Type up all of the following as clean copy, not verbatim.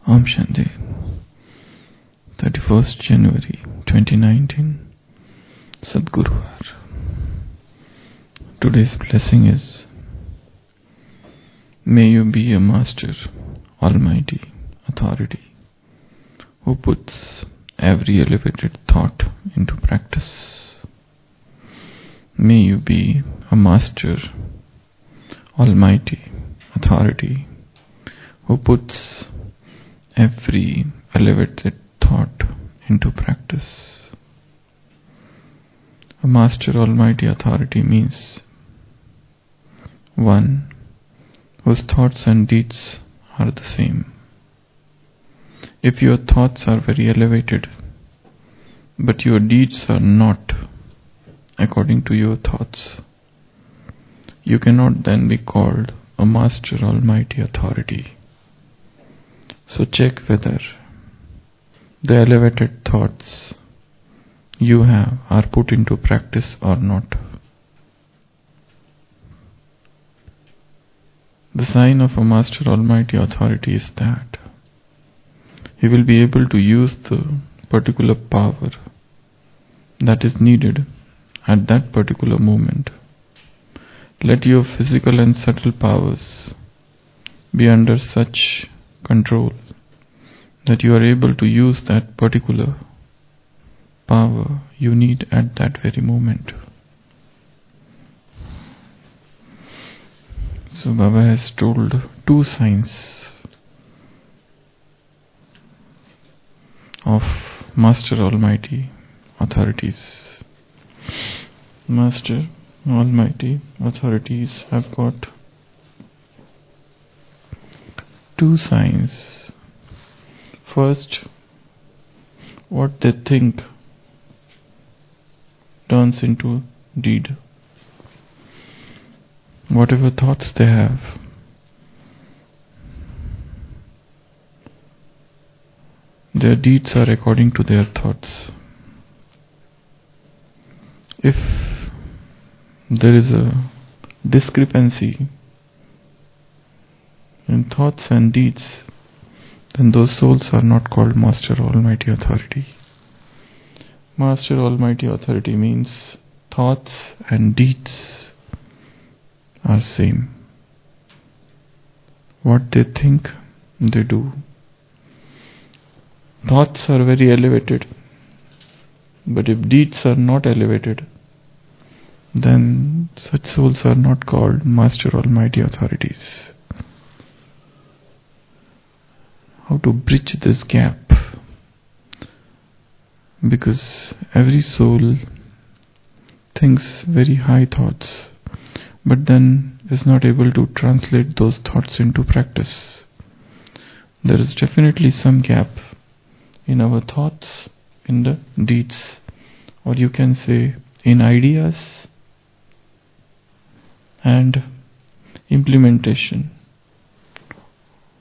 Om Shanti. 31st January 2019. Sadguruvar. Today's blessing is: may you be a master, almighty authority, who puts every elevated thought into practice. May you be a master, almighty authority, who puts every elevated thought into practice. A master, almighty authority means one whose thoughts and deeds are the same. If your thoughts are very elevated, but your deeds are not according to your thoughts, you cannot then be called a master, almighty authority. So check whether the elevated thoughts you have are put into practice or not. The sign of a master, almighty authority is that he will be able to use the particular power that is needed at that particular moment. Let your physical and subtle powers be under such control that you are able to use that particular power you need at that very moment. So Baba has told two signs of Master Almighty authorities. Master Almighty authorities have got two signs. First, what they think turns into deed. Whatever thoughts they have, their deeds are according to their thoughts. If there is a discrepancy in thoughts and deeds, then those souls are not called Master Almighty Authority. Master Almighty Authority means thoughts and deeds are same. What they think, they do. Thoughts are very elevated, but if deeds are not elevated, then such souls are not called Master Almighty Authorities. How to bridge this gap? Because every soul thinks very high thoughts, but then is not able to translate those thoughts into practice. There is definitely some gap in our thoughts, in the deeds, or you can say in ideas and implementation,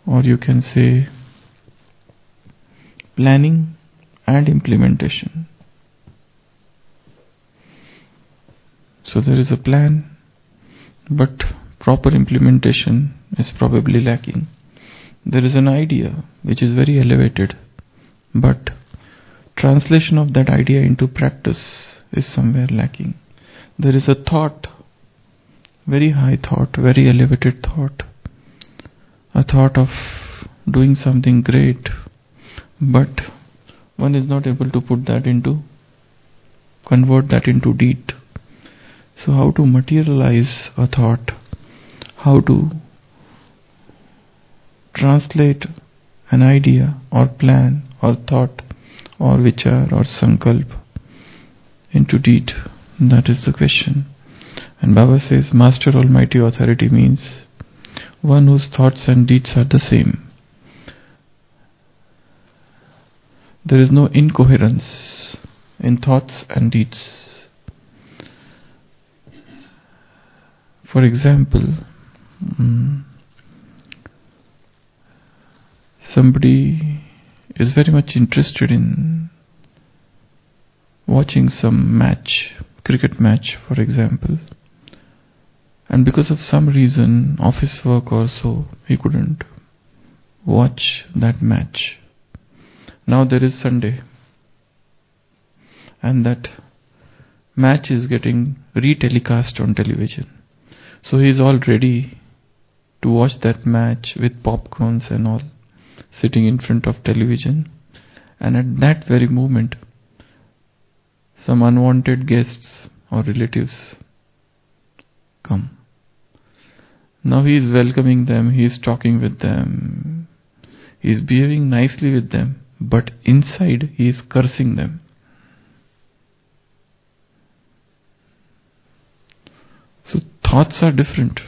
or you can say planning and implementation. So there is a plan, but proper implementation is probably lacking. There is an idea which is very elevated, but translation of that idea into practice is somewhere lacking. There is a thought, very high thought, very elevated thought, a thought of doing something great, but one is not able to convert that into deed. So how to materialize a thought, how to translate an idea or plan or thought or vichar or sankalp into deed, that is the question. And Baba says Master Almighty Authority means one whose thoughts and deeds are the same. There is no incoherence in thoughts and deeds. For example, somebody is very much interested in watching some match, cricket match for example, and because of some reason, office work or so, he couldn't watch that match. Now there is Sunday, and that match is getting retelecast on television. So he is all ready to watch that match with popcorns and all, sitting in front of television. And at that very moment, some unwanted guests or relatives come. Now he is welcoming them, he is talking with them, he is behaving nicely with them, but inside he is cursing them. So thoughts are different,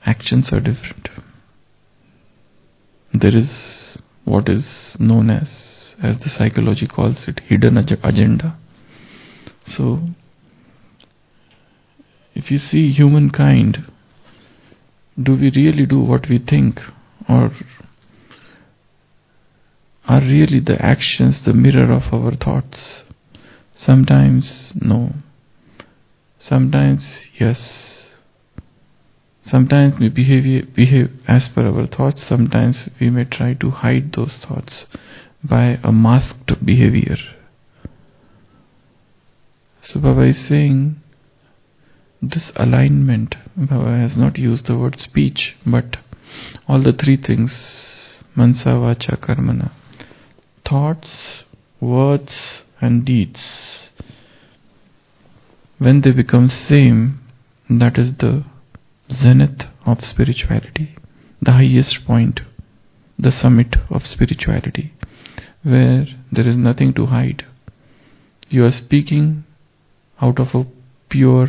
actions are different. There is what is known as the psychology calls it, hidden agenda. So if you see humankind, do we really do what we think, or are really the actions the mirror of our thoughts? Sometimes no. Sometimes yes. Sometimes we behave as per our thoughts. Sometimes we may try to hide those thoughts by a masked behavior. So Baba is saying this alignment. Baba has not used the word speech, but all the three things, mansa, vacha, karmana, thoughts, words and deeds, when they become same, that is the zenith of spirituality, the highest point, the summit of spirituality, where there is nothing to hide. You are speaking out of a pure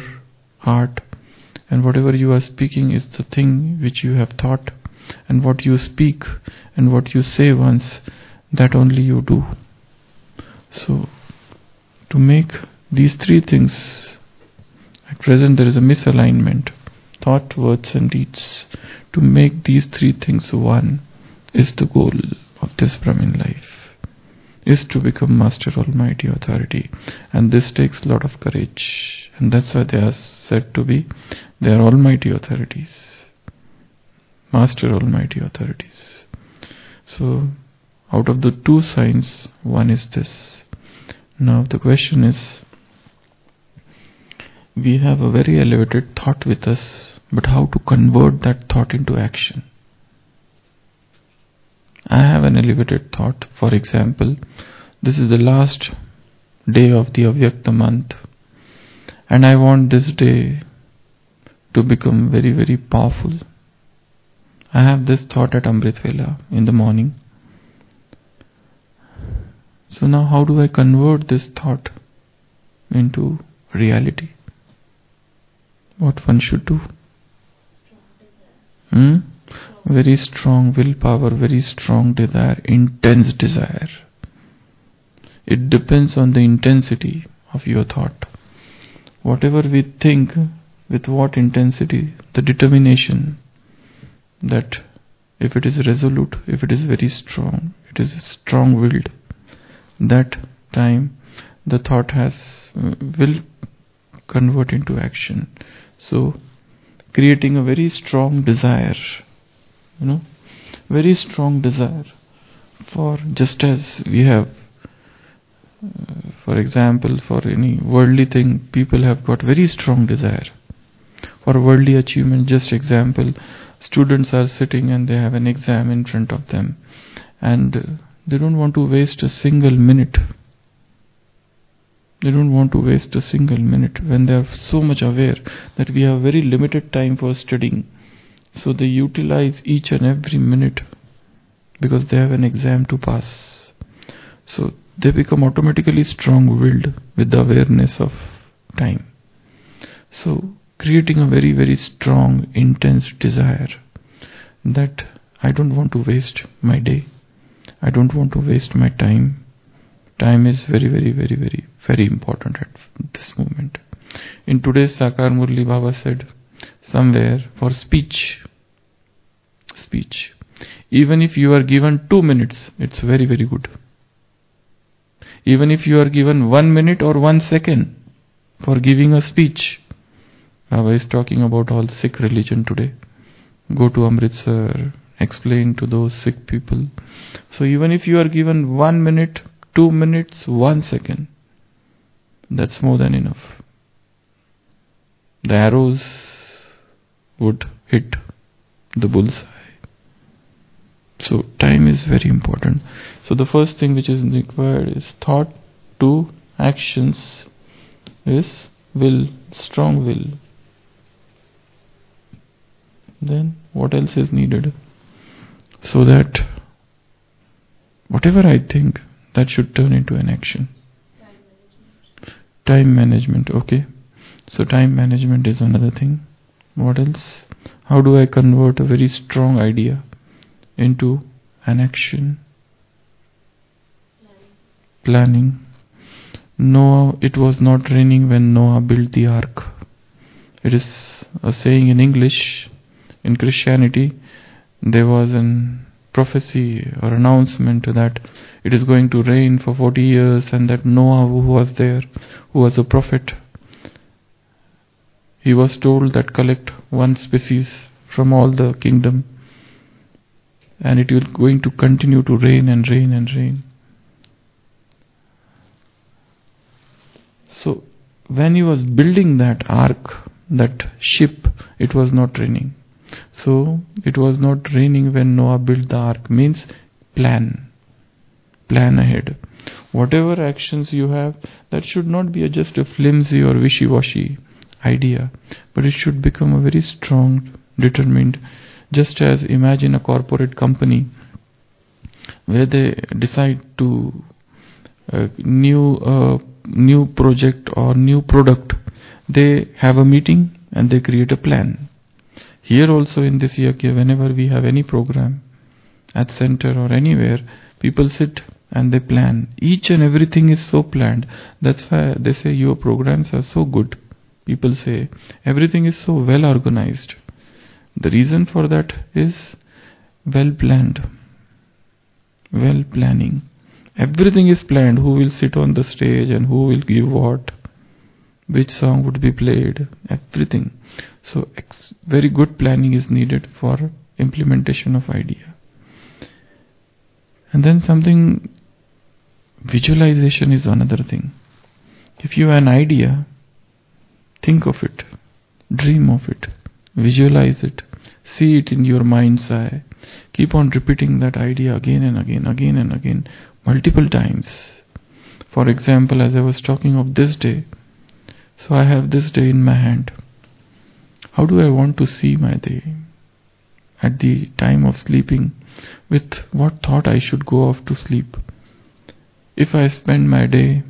heart, and whatever you are speaking is the thing which you have thought, and what you speak and what you say once, that only you do. So to make these three things, at present there is a misalignment, thought, words and deeds. To make these three things one is the goal of this Brahmin life, is to become Master Almighty Authority. And this takes a lot of courage, and that's why they are said to be, they are Almighty Authorities, Master Almighty Authorities. So out of the two signs, one is this. Now the question is, we have a very elevated thought with us, but how to convert that thought into action? I have an elevated thought. For example, this is the last day of the Avyakta month, and I want this day to become very, very powerful. I have this thought at Amrit Vela in the morning. So now how do I convert this thought into reality? What one should do? Very strong willpower, very strong desire, intense desire. It depends on the intensity of your thought. Whatever we think, with what intensity, the determination that if it is resolute, if it is very strong, it is strong-willed, that time the thought will convert into action. So creating a very strong desire, very strong desire for, just as we have, for example, for any worldly thing, people have got very strong desire for worldly achievement. Just example, students are sitting and they have an exam in front of them, and they don't want to waste a single minute. They don't want to waste a single minute when they are so much aware that we have very limited time for studying. So they utilize each and every minute because they have an exam to pass. So they become automatically strong-willed with the awareness of time. So creating a very, very strong, intense desire that I don't want to waste my day. I don't want to waste my time. Time is very, very, very, very, very important at this moment. In today's Sakar Murli, Baba said somewhere, for speech, even if you are given 2 minutes, it's very, very good. Even if you are given 1 minute or 1 second for giving a speech, Baba is talking about all Sikh religion today. Go to Amritsar, explain to those sick people. So even if you are given 1 minute, 2 minutes, 1 second, that's more than enough. The arrows would hit the bullseye. So time is very important. So the first thing which is required is thought. 2 actions is will, strong will. Then what else is needed? So that whatever I think, that should turn into an action. Time management, okay. So time management is another thing. What else? How do I convert a very strong idea into an action? Planning. Noah, it was not raining when Noah built the ark. It is a saying in English. In Christianity, there was an prophecy or announcement that it is going to rain for 40 years, and that Noah, who was there, who was a prophet, he was told that collect one species from all the kingdom, and it is going to continue to rain and rain and rain. So when he was building that ark, that ship, it was not raining. So it was not raining when Noah built the ark, means plan ahead. Whatever actions you have, that should not be just a flimsy or wishy-washy idea, but it should become a very strong, determined. Just as imagine a corporate company where they decide to new project or new product, they have a meeting and they create a plan. Here also in this Yajna, whenever we have any program at center or anywhere, people sit and they plan. Each and everything is so planned. That's why they say your programs are so good. People say everything is so well organized. The reason for that is well planned, well planning. Everything is planned. Who will sit on the stage and who will give what, which song would be played, everything. So very good planning is needed for implementation of idea. And then something, visualization is another thing. If you have an idea, think of it, dream of it, visualize it, see it in your mind's eye. Keep on repeating that idea again and again, again and again, multiple times. For example, as I was talking of this day, so I have this day in my hand. How do I want to see my day? At the time of sleeping, with what thought I should go off to sleep? If I spend my day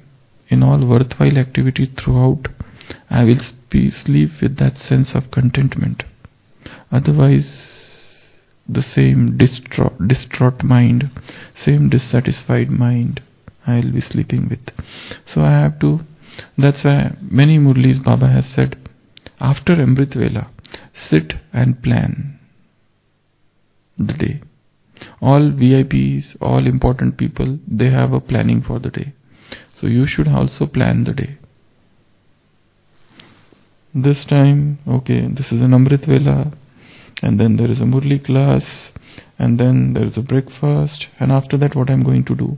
in all worthwhile activity throughout, I will sleep with that sense of contentment. Otherwise, the same distraught mind, same dissatisfied mind I will be sleeping with. So I have to, that's why many Murlis Baba has said, after Amrit Vela, sit and plan the day. All VIPs, all important people, they have a planning for the day. So you should also plan the day. This time, okay, this is an Amrit Vela, and then there is a Murli class, and then there is a breakfast, and after that what I am going to do.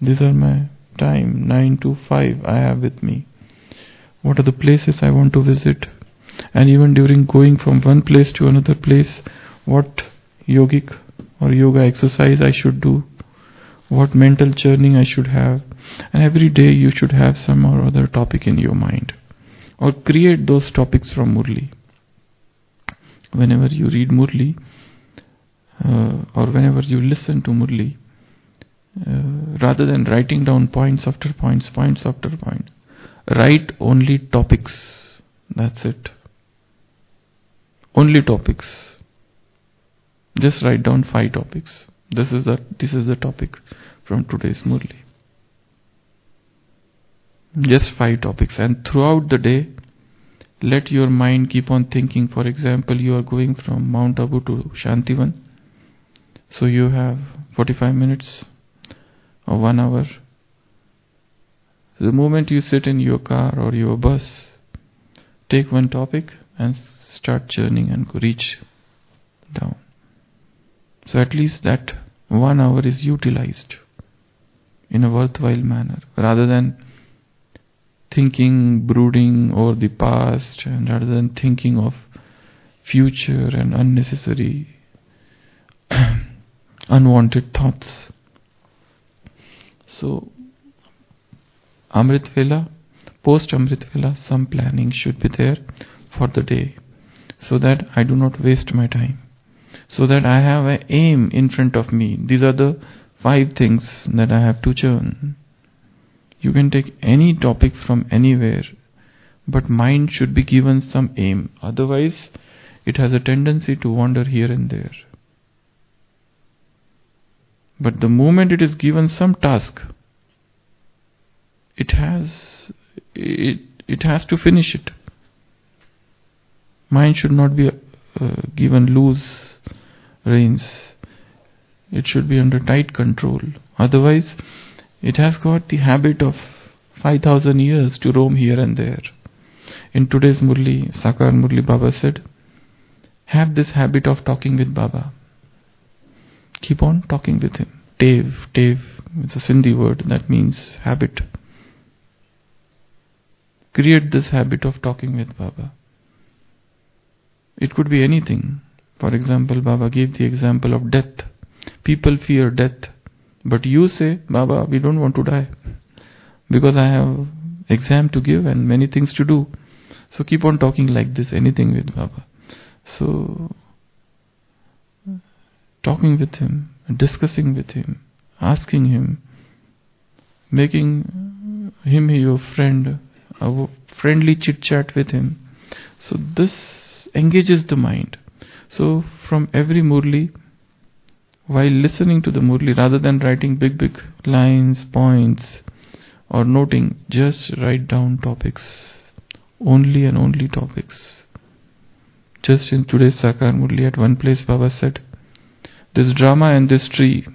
These are my time, 9 to 5 I have with me. What are the places I want to visit? And even during going from one place to another place, what yogic or yoga exercise I should do, what mental churning I should have. And every day you should have some or other topic in your mind, or create those topics from Murli. Whenever you read Murli, or whenever you listen to Murli, rather than writing down points after points after point, write only topics. That's it. Only topics. Just write down 5 topics. This is the topic from today's Murli. Just 5 topics, and throughout the day, let your mind keep on thinking. For example, you are going from Mount Abu to Shantivan, so you have 45 minutes or 1 hour. The moment you sit in your car or your bus, take one topic and start journeying and reach down. So at least that 1 hour is utilized in a worthwhile manner, rather than thinking, brooding over the past, and rather than thinking of future and unnecessary unwanted thoughts. So Amrit Vela, post Amrit Vela, some planning should be there for the day, so that I do not waste my time, so that I have an aim in front of me. These are the 5 things that I have to churn. You can take any topic from anywhere, but mind should be given some aim. Otherwise, it has a tendency to wander here and there. But the moment it is given some task, it has to finish it. Mind should not be given loose reins. It should be under tight control. Otherwise, it has got the habit of 5,000 years to roam here and there. In today's Murli, Sakar Murli, Baba said, have this habit of talking with Baba. Keep on talking with him. Tev is a Sindhi word that means habit. Create this habit of talking with Baba. It could be anything. For example, Baba gave the example of death. People fear death. But you say, Baba, we don't want to die, because I have exam to give and many things to do. So keep on talking like this, anything with Baba. So, talking with him, discussing with him, asking him, making him your friend, a friendly chit-chat with him. So this engages the mind. So from every Murli, while listening to the Murli, rather than writing big lines, points, or noting, just write down topics. Only and only topics. Just in today's Sakar Murli, at one place Baba said, this drama and this tree,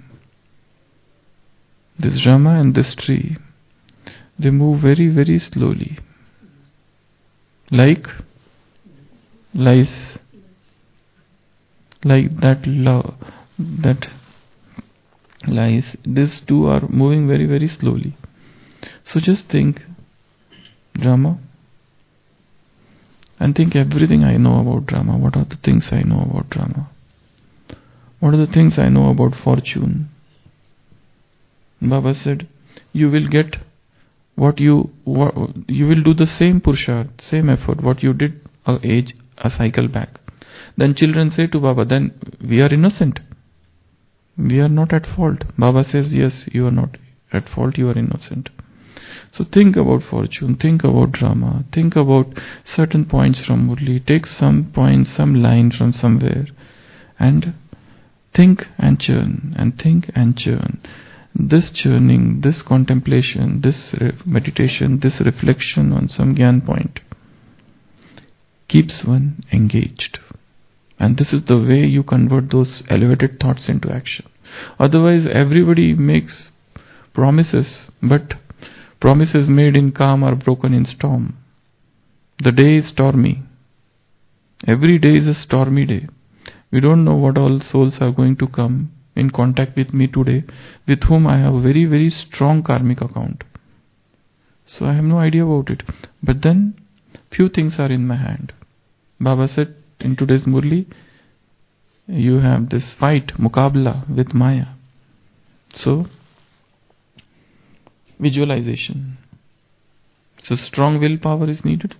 they move very, very slowly. Like lice, like that lice. These two are moving very, very slowly. So just think drama and think everything I know about drama. What are the things I know about drama? What are the things I know about fortune? Baba said, you will get you will do the same purushart, same effort, what you did a cycle back. Then children say to Baba, then we are innocent. We are not at fault. Baba says, yes, you are not at fault, you are innocent. So think about fortune, think about drama, think about certain points from Murli, take some points, some line from somewhere, and think and churn, and think and churn. This churning, this contemplation, this meditation, this reflection on some Gyan point keeps one engaged. And this is the way you convert those elevated thoughts into action. Otherwise, everybody makes promises, but promises made in calm are broken in storm. The day is stormy. Every day is a stormy day. We don't know what all souls are going to come in contact with me today, with whom I have a very, very strong karmic account. So I have no idea about it. But then, few things are in my hand. Baba said in today's Murli, you have this fight, mukabla with Maya. So, visualization. So strong willpower is needed,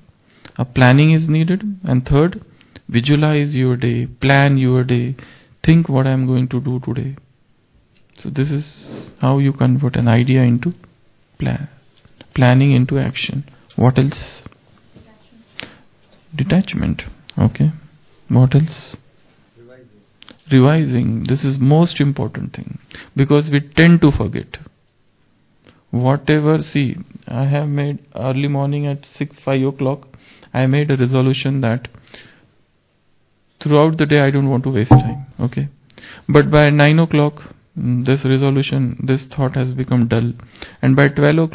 a planning is needed, and third, visualize your day, plan your day, think what I am going to do today. So this is how you convert an idea into planning into action. What else? Detachment. Okay. What else? Revising. This is most important thing, because we tend to forget. Whatever, see, I have made early morning at 5 o'clock, I made a resolution that throughout the day I don't want to waste time. Okay. But by 9 o'clock, this resolution, this thought has become dull. And by 12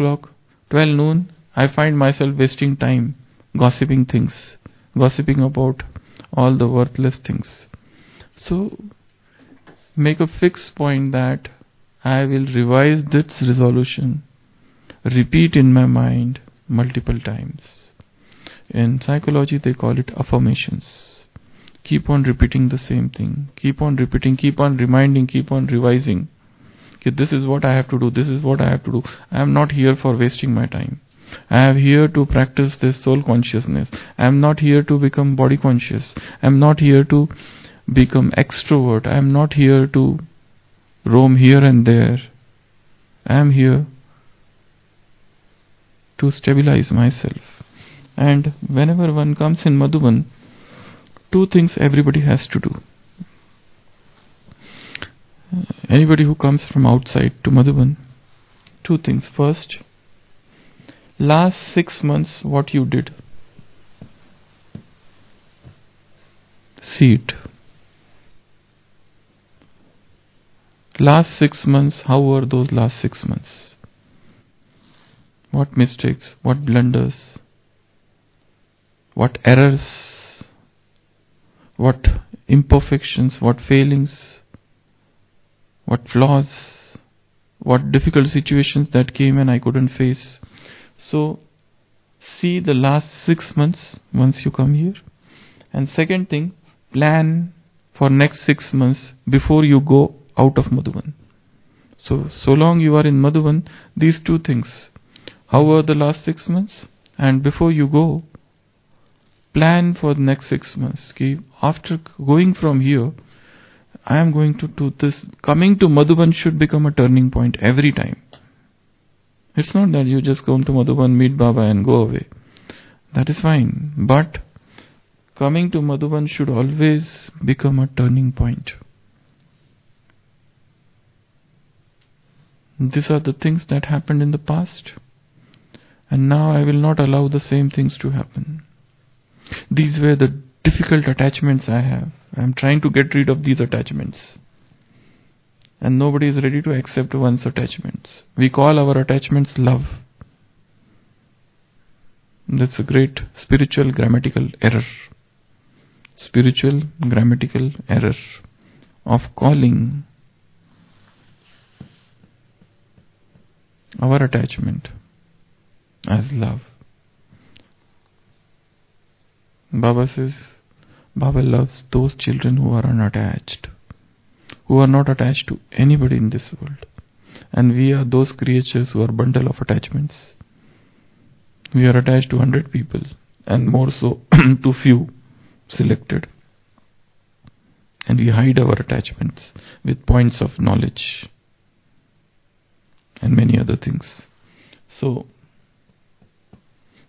noon, I find myself wasting time gossiping things, gossiping about all the worthless things. So, make a fixed point that I will revise this resolution, repeat in my mind multiple times. In psychology they call it affirmations. Keep on repeating the same thing. Keep on repeating, keep on reminding, keep on revising. Okay, this is what I have to do, this is what I have to do. I am not here for wasting my time. I am here to practice this soul consciousness. I am not here to become body conscious. I am not here to become extrovert. I am not here to roam here and there. I am here to stabilize myself. And whenever one comes in Madhuban, two things everybody has to do. Anybody who comes from outside to Madhuban, two things. First, last 6 months what you did, see it. Last 6 months, how were those last 6 months? What mistakes, what blunders, what errors, what imperfections, what failings, what flaws, what difficult situations that came and I couldn't face. So, see the last 6 months once you come here. And second thing, plan for next 6 months before you go out of Madhuban. So long you are in Madhuban, these two things. How were the last 6 months? And before you go, plan for the next 6 months. Okay? After going from here, I am going to do this. Coming to Madhuban should become a turning point every time. It's not that you just come to Madhuban, meet Baba and go away. That is fine. But coming to Madhuban should always become a turning point. These are the things that happened in the past. And now I will not allow the same things to happen. These were the difficult attachments I have. I am trying to get rid of these attachments. And nobody is ready to accept one's attachments. We call our attachments love. That's a great spiritual grammatical error. Spiritual grammatical error of calling our attachment as love. Baba says, Baba loves those children who are unattached, who are not attached to anybody in this world. And we are those creatures who are bundle of attachments. We are attached to 100 people and more so to few selected. And we hide our attachments with points of knowledge and many other things. So,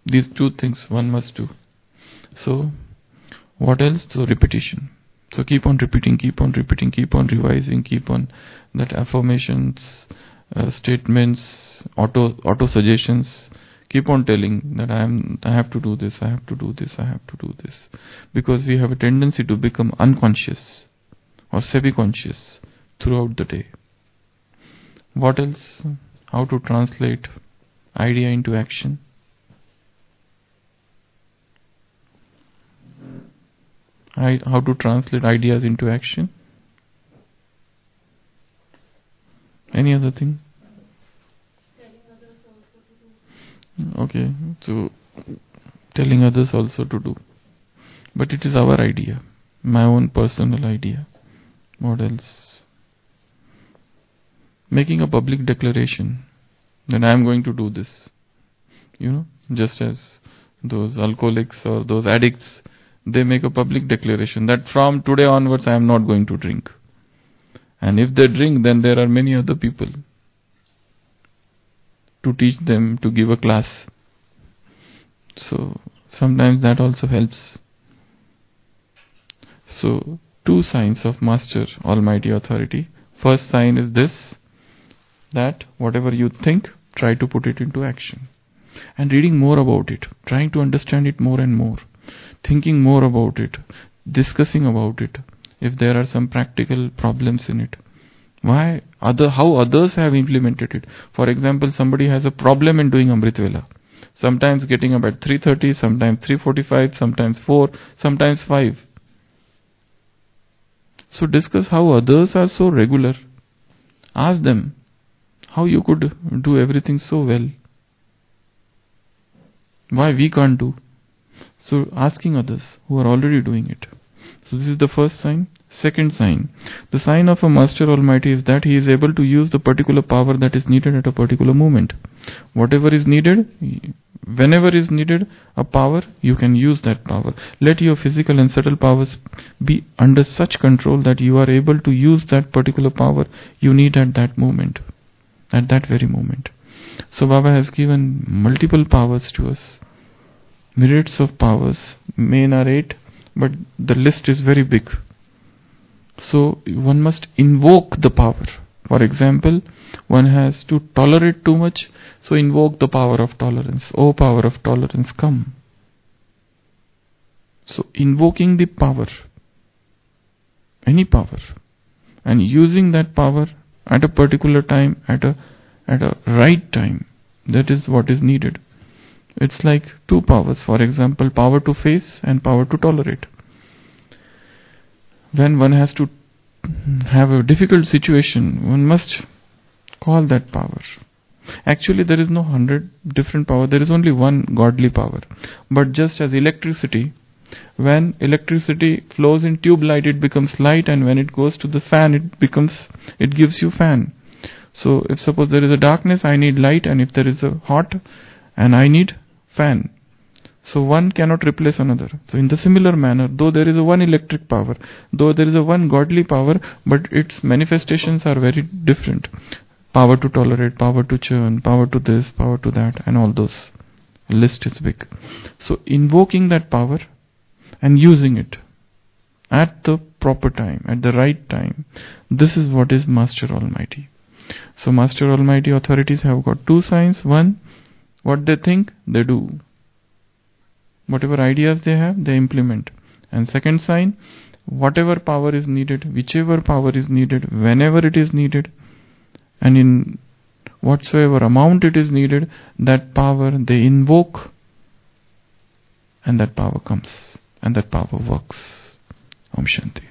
these two things one must do. So, what else? So, repetition. So, keep on repeating, keep on repeating, keep on revising, keep on that affirmations, statements, auto suggestions. Keep on telling that I have to do this, I have to do this, I have to do this. Because we have a tendency to become unconscious or semi-conscious throughout the day. What else? How to translate idea into action. How to translate ideas into action. Any other thing? Okay, so telling others also to do. But it is our idea, my own personal idea. What else? Making a public declaration that I am going to do this. Just as those alcoholics or those addicts, they make a public declaration that from today onwards I am not going to drink. And if they drink, then there are many other people to teach them, to give a class. So sometimes that also helps. So 2 signs of Master Almighty Authority. First sign is this, that whatever you think, try to put it into action. And reading more about it, trying to understand it more and more, thinking more about it, discussing about it, if there are some practical problems in it. How others have implemented it. For example, somebody has a problem in doing Amrit Vela. Sometimes getting up at 3:30, sometimes 3:45, sometimes 4, sometimes 5. So discuss how others are so regular. Ask them how you could do everything so well. Why we can't do? So asking others who are already doing it. So this is the first sign. Second sign. The sign of a Master Almighty is that he is able to use the particular power that is needed at a particular moment. Whatever is needed, whenever is needed a power, you can use that power. Let your physical and subtle powers be under such control that you are able to use that particular power you need at that moment. At that very moment. So Baba has given multiple powers to us. Myriads of powers. Main are 8, but the list is very big. So one must invoke the power. For example, one has to tolerate too much, so invoke the power of tolerance. O power of tolerance, come. So invoking the power, any power, and using that power at a particular time, at a right time, that is what is needed. It's like two powers. For example, power to face and power to tolerate. When one has to have a difficult situation, one must call that power. Actually, there is no 100 different power. There is only one godly power. But just as electricity, when electricity flows in tube light, it becomes light, and when it goes to the fan, it gives you fan. So if suppose there is a darkness, I need light, and if there is a hot, and I need fan. So one cannot replace another. So in the similar manner, though there is a one electric power, though there is a one godly power, but its manifestations are very different. Power to tolerate, power to churn, power to this, power to that, and all those. The list is big. So invoking that power and using it at the proper time, at the right time, this is what is Master Almighty. So Master Almighty authorities have got two signs. One, what they think, they do. Whatever ideas they have, they implement. And second sign, whatever power is needed, whichever power is needed, whenever it is needed, and in whatsoever amount it is needed, that power they invoke, and that power comes, and that power works. Om Shanti.